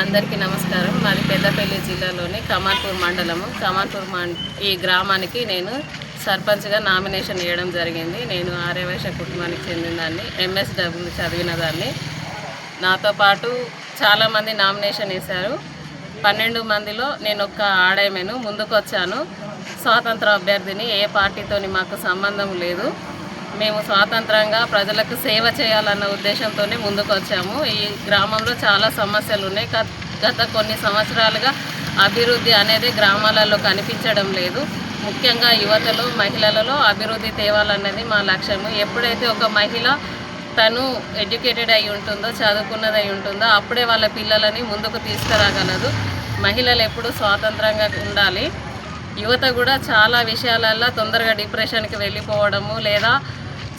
అందరికీ నమస్కారం. మాది పెద్దపల్లి జిల్లాలోని కమాన్పూర్ మండలము. ఈ గ్రామానికి నేను సర్పంచ్గా నామినేషన్ వేయడం జరిగింది. నేను ఆర్యవైశ్య కుటుంబానికి చెందిన దాన్ని, MSW చదివిన దాన్ని. నాతో పాటు చాలామంది నామినేషన్ వేశారు. 12 మందిలో నేను ఒక్క ఆడేమేను ముందుకు వచ్చాను. స్వాతంత్ర అభ్యర్థిని. ఏ పార్టీతోని మాకు సంబంధం లేదు. మేము స్వాతంత్రంగా ప్రజలకు సేవ చేయాలన్న ఉద్దేశంతోనే ముందుకు వచ్చాము. ఈ గ్రామంలో చాలా సమస్యలు ఉన్నాయి. గత కొన్ని సంవత్సరాలుగా అభివృద్ధి అనేది గ్రామాలలో కనిపించడం లేదు. ముఖ్యంగా యువతలో, మహిళలలో అభివృద్ధి తేవాలన్నది మా లక్ష్యము. ఎప్పుడైతే ఒక మహిళ తను ఎడ్యుకేటెడ్ అయి ఉంటుందో, చదువుకున్నది అయి ఉంటుందో, అప్పుడే వాళ్ళ పిల్లలని ముందుకు తీసుకురాగలదు. మహిళలు ఎప్పుడు స్వాతంత్రంగా ఉండాలి. యువత కూడా చాలా విషయాలల్లో తొందరగా డిప్రెషన్కి వెళ్ళిపోవడము, లేదా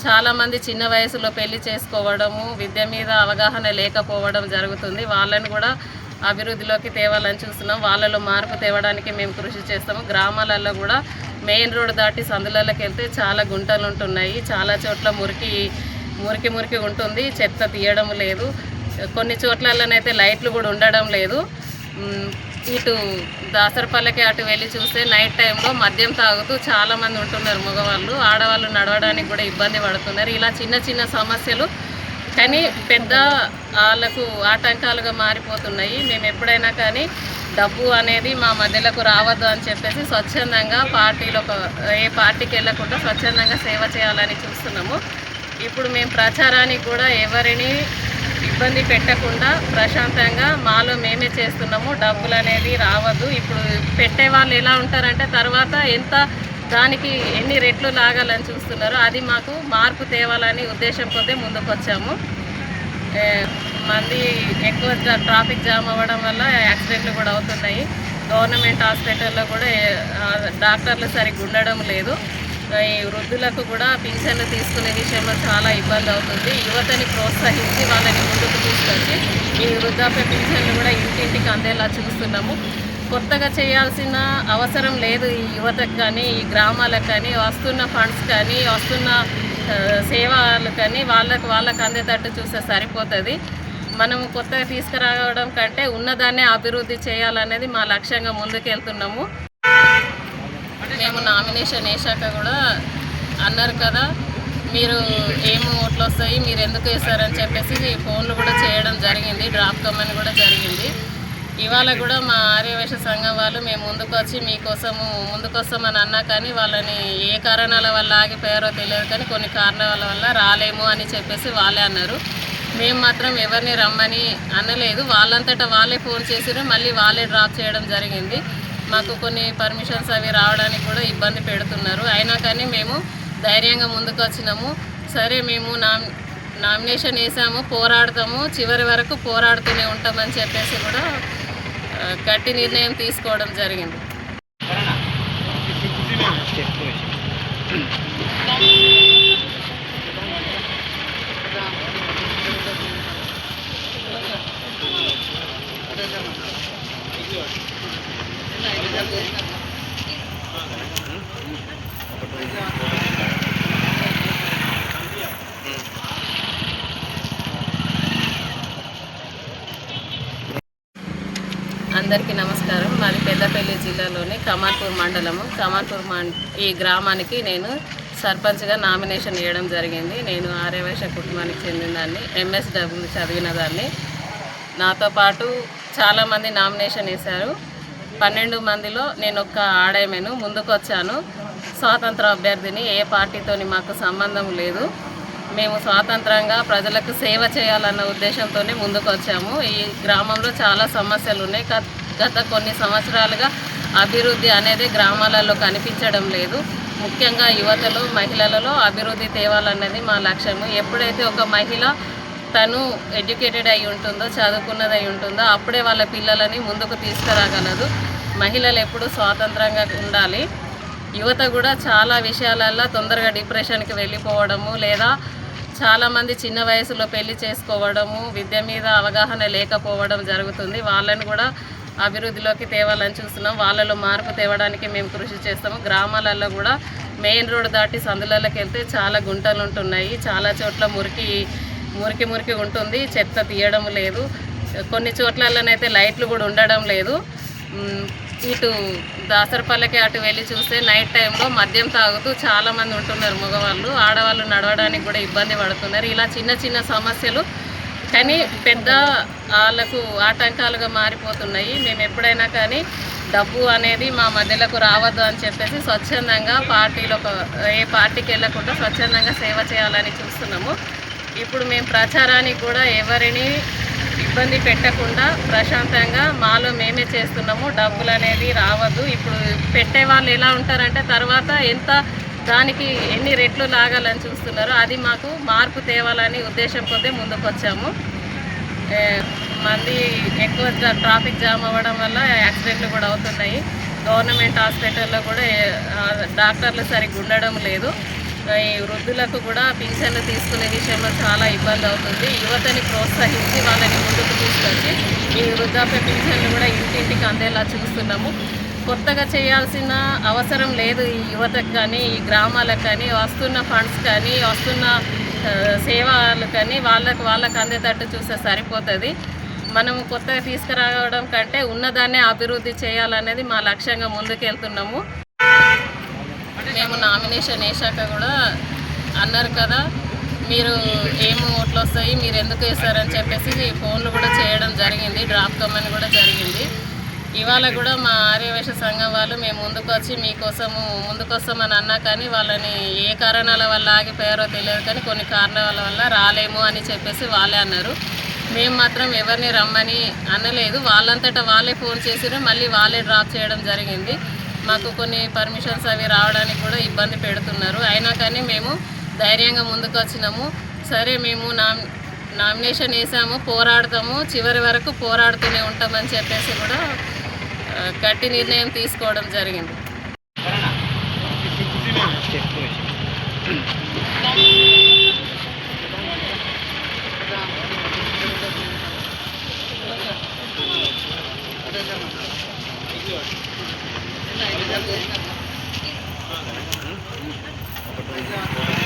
చాలామంది చిన్న వయసులో పెళ్లి చేసుకోవడము, విద్య మీద అవగాహన లేకపోవడం జరుగుతుంది. వాళ్ళని కూడా అభివృద్ధిలోకి తేవాలని చూస్తున్నాం. వాళ్ళలో మార్పు తేవడానికి మేము కృషి చేస్తాము. గ్రామాలలో కూడా మెయిన్ రోడ్ దాటి సందులలోకి వెళ్తే చాలా గుంటలు ఉంటున్నాయి. చాలా చోట్ల మురికి ఉంటుంది. చెత్త తీయడం లేదు. కొన్ని చోట్లలోనైతే లైట్లు కూడా ఉండడం లేదు. ఇటు దాసరపల్లెకి అటు వెళ్ళి చూస్తే నైట్ టైంలో మద్యం తాగుతూ చాలామంది ఉంటున్నారు మగవాళ్ళు. ఆడవాళ్ళు నడవడానికి కూడా ఇబ్బంది పడుతున్నారు. ఇలా చిన్న సమస్యలు కానీ పెద్ద వాళ్ళకు ఆటంకాలుగా మారిపోతున్నాయి. మేము ఎప్పుడైనా కానీ డబ్బు అనేది మా మధ్యలోకి రావద్దు అని చెప్పేసి స్వచ్ఛందంగా ఏ పార్టీకి వెళ్ళకుండా స్వచ్ఛందంగా సేవ చేయాలని చూస్తున్నాము. ఇప్పుడు మేము ప్రచారానికి కూడా ఎవరిని ఇబ్బంది పెట్టకుండా ప్రశాంతంగా మాలో మేమే చేస్తున్నాము. డబ్బులు అనేది రావద్దు. ఇప్పుడు పెట్టే వాళ్ళు ఎలా ఉంటారంటే తర్వాత దానికి ఎన్ని రెట్లు లాగాలని చూస్తున్నారు. అది మాకు మార్పు తేవాలని ఉద్దేశం కొద్దీ ముందుకు వచ్చాము. మంది ఎక్కువ ట్రాఫిక్ జామ్ అవ్వడం వల్ల యాక్సిడెంట్లు కూడా అవుతున్నాయి. గవర్నమెంట్ హాస్పిటల్లో కూడా డాక్టర్లు సరిగ్గా ఉండడం లేదు. ఈ వృద్ధులకు కూడా పింఛన్లు తీసుకునే విషయంలో చాలా ఇబ్బంది అవుతుంది. యువతని ప్రోత్సహించి వాళ్ళని ముందుకు తీసుకొచ్చి ఈ వృద్ధాప్య పింఛన్లు కూడా ఇంటింటికి అందేలా చూస్తున్నాము. కొత్తగా చేయాల్సిన అవసరం లేదు. ఈ యువతకు కానీ, ఈ గ్రామాలకు కానీ వస్తున్న ఫండ్స్ కానీ, వస్తున్న సేవలు కానీ వాళ్ళకు అందేటట్టు చూస్తే సరిపోతుంది. మనము కొత్తగా తీసుకురావడం కంటే ఉన్నదాన్నే అభివృద్ధి చేయాలనేది మా లక్ష్యంగా ముందుకెళ్తున్నాము. మేము నామినేషన్ వేసాక కూడా అన్నారు కదా, మీరు ఏమి ఓట్లు వస్తాయి, మీరు ఎందుకు వేస్తారని చెప్పేసి ఫోన్లు కూడా చేయడం జరిగింది. డ్రాప్ కమ్మని కూడా జరిగింది. ఇవాళ కూడా మా ఆర్యవైశ్య సంఘం వాళ్ళు మేము ముందుకొస్తామని అన్నా కానీ వాళ్ళని ఏ కారణాల వల్ల ఆగిపోయారో తెలియదు, కానీ కొన్ని కారణాల వల్ల రాలేము అని చెప్పేసి వాళ్ళే అన్నారు. మేము మాత్రం ఎవరిని రమ్మని అనలేదు. వాళ్ళంతటా వాళ్ళే ఫోన్ చేసిరు, మళ్ళీ వాళ్ళే డ్రాప్ చేయడం జరిగింది. మాకు కొన్ని పర్మిషన్స్ అవి రావడానికి కూడా ఇబ్బంది పెడుతున్నారు. అయినా కానీ మేము ధైర్యంగా ముందుకు వచ్చినాము. సరే, మేము నామినేషన్ వేసాము, పోరాడతాము, చివరి వరకు పోరాడుతూనే ఉంటామని చెప్పేసి కూడా గట్టి నిర్ణయం తీసుకోవడం జరిగింది. అందరికీ నమస్కారం. మాది పెద్దపల్లి జిల్లాలోని కమాన్పూర్ మండలము. ఈ గ్రామానికి నేను సర్పంచ్గా నామినేషన్ వేయడం జరిగింది. నేను ఆర్యవైశ్య కుటుంబానికి చెందిన దాన్ని, MSW చదివిన దాన్ని. నాతో పాటు చాలామంది నామినేషన్ వేశారు. 12 మందిలో నేను ఒక్క ఆడేమేను ముందుకు వచ్చాను. స్వాతంత్ర అభ్యర్థిని. ఏ పార్టీతోని మాకు సంబంధం లేదు. మేము స్వాతంత్రంగా ప్రజలకు సేవ చేయాలన్న ఉద్దేశంతోనే ముందుకు వచ్చాము. ఈ గ్రామంలో చాలా సమస్యలు ఉన్నాయి. గత కొన్ని సంవత్సరాలుగా అభివృద్ధి అనేది గ్రామాలలో కనిపించడం లేదు. ముఖ్యంగా యువతలో, మహిళలలో అభివృద్ధి తేవాలన్నది మా లక్ష్యము. ఎప్పుడైతే ఒక మహిళ తను ఎడ్యుకేటెడ్ అయి ఉంటుందో, చదువుకున్నది అయి ఉంటుందో, అప్పుడే వాళ్ళ పిల్లలని ముందుకు తీసుకురాగలదు. మహిళలు ఎప్పుడు స్వాతంత్రంగా ఉండాలి. యువత కూడా చాలా విషయాలల్లో తొందరగా డిప్రెషన్కి వెళ్ళిపోవడము, లేదా చాలామంది చిన్న వయసులో పెళ్లి చేసుకోవడము, విద్య మీద అవగాహన లేకపోవడం జరుగుతుంది. వాళ్ళని కూడా అభివృద్ధిలోకి తేవాలని చూస్తున్నాం. వాళ్ళలో మార్పు తేవడానికి మేము కృషి చేస్తాము. గ్రామాలలో కూడా మెయిన్ రోడ్ దాటి సందులలోకి వెళ్తే చాలా గుంటలు ఉంటున్నాయి. చాలా చోట్ల మురికి ఉంటుంది. చెత్త తీయడం లేదు. కొన్ని చోట్లలోనైతే లైట్లు కూడా ఉండడం లేదు. ఇటు దాసరపల్లెకి అటు వెళ్ళి చూస్తే నైట్ టైంలో మద్యం తాగుతూ చాలామంది ఉంటున్నారు మగవాళ్ళు. ఆడవాళ్ళు నడవడానికి కూడా ఇబ్బంది పడుతున్నారు. ఇలా చిన్న చిన్న సమస్యలు కానీ పెద్ద వాళ్ళకు ఆటంకాలుగా మారిపోతున్నాయి. మేము ఎప్పుడైనా కానీ డబ్బు అనేది మా మధ్యలోకి రావద్దు అని చెప్పేసి స్వచ్ఛందంగా ఏ పార్టీకి వెళ్ళకుండా స్వచ్ఛందంగా సేవ చేయాలని చూస్తున్నాము. ఇప్పుడు మేము ప్రచారానికి కూడా ఎవరిని ఇబ్బంది పెట్టకుండా ప్రశాంతంగా మాలో మేమే చేస్తున్నాము. డబ్బులు అనేది రావద్దు. ఇప్పుడు పెట్టే వాళ్ళు ఎలా ఉంటారంటే తర్వాత దానికి ఎన్ని రెట్లు లాగాలని చూస్తున్నారు. అది మాకు మార్పు తేవాలని ఉద్దేశం కొద్దీ ముందుకు వచ్చాము. మంది ఎక్కువ ట్రాఫిక్ జామ్ అవ్వడం వల్ల యాక్సిడెంట్లు కూడా అవుతున్నాయి. గవర్నమెంట్ హాస్పిటల్లో కూడా డాక్టర్లు సరిగ్గా ఉండడం లేదు. ఈ వృద్ధులకు కూడా పింఛన్లు తీసుకునే విషయంలో చాలా ఇబ్బంది అవుతుంది. యువతని ప్రోత్సహించి వాళ్ళని ముందుకు తీసుకొచ్చి ఈ వృద్ధాప్య పింఛన్లు కూడా ఇంటింటికి అందేలా చూస్తున్నాము. కొత్తగా చేయాల్సిన అవసరం లేదు. ఈ యువతకు కానీ ఈ గ్రామాలకు కానీ వస్తున్న ఫండ్స్ కానీ వస్తున్న సేవలు కానీ వాళ్ళకు అందేటట్టు చూస్తే సరిపోతుంది. మనం కొత్తగా తీసుకురావడం కంటే ఉన్నదాన్నే అభివృద్ధి చేయాలనేది మా లక్ష్యంగా ముందుకెళ్తున్నాము. మేము నామినేషన్ వేసాక కూడా అన్నారు కదా, మీరు ఏం ఓట్లు వస్తాయి, మీరు ఎందుకు వేస్తారని చెప్పేసి ఫోన్లు కూడా చేయడం జరిగింది. డ్రాప్ కమ్మని కూడా జరిగింది. ఇవాళ కూడా మా ఆర్యవైశ్య సంఘం వాళ్ళు మేము ముందుకొస్తామని అన్నా కానీ వాళ్ళని ఏ కారణాల వల్ల ఆగిపోయారో తెలియదు కానీ కొన్ని కారణాల వల్ల రాలేము అని చెప్పేసి వాళ్ళే అన్నారు. మేము మాత్రం ఎవరిని రమ్మని అనలేదు. వాళ్ళంతటా వాళ్ళే ఫోన్ చేసిరు, మళ్ళీ వాళ్ళే డ్రాప్ చేయడం జరిగింది. మాకు కొన్ని పర్మిషన్స్ అవి రావడానికి కూడా ఇబ్బంది పెడుతున్నారు. అయినా కానీ మేము ధైర్యంగా ముందుకు వచ్చినాము. సరే మేము నామినేషన్ వేసాము, పోరాడతాము, చివరి వరకు పోరాడుతూనే ఉంటామని చెప్పేసి కూడా గట్టి నిర్ణయం తీసుకోవడం జరిగింది. Thank you.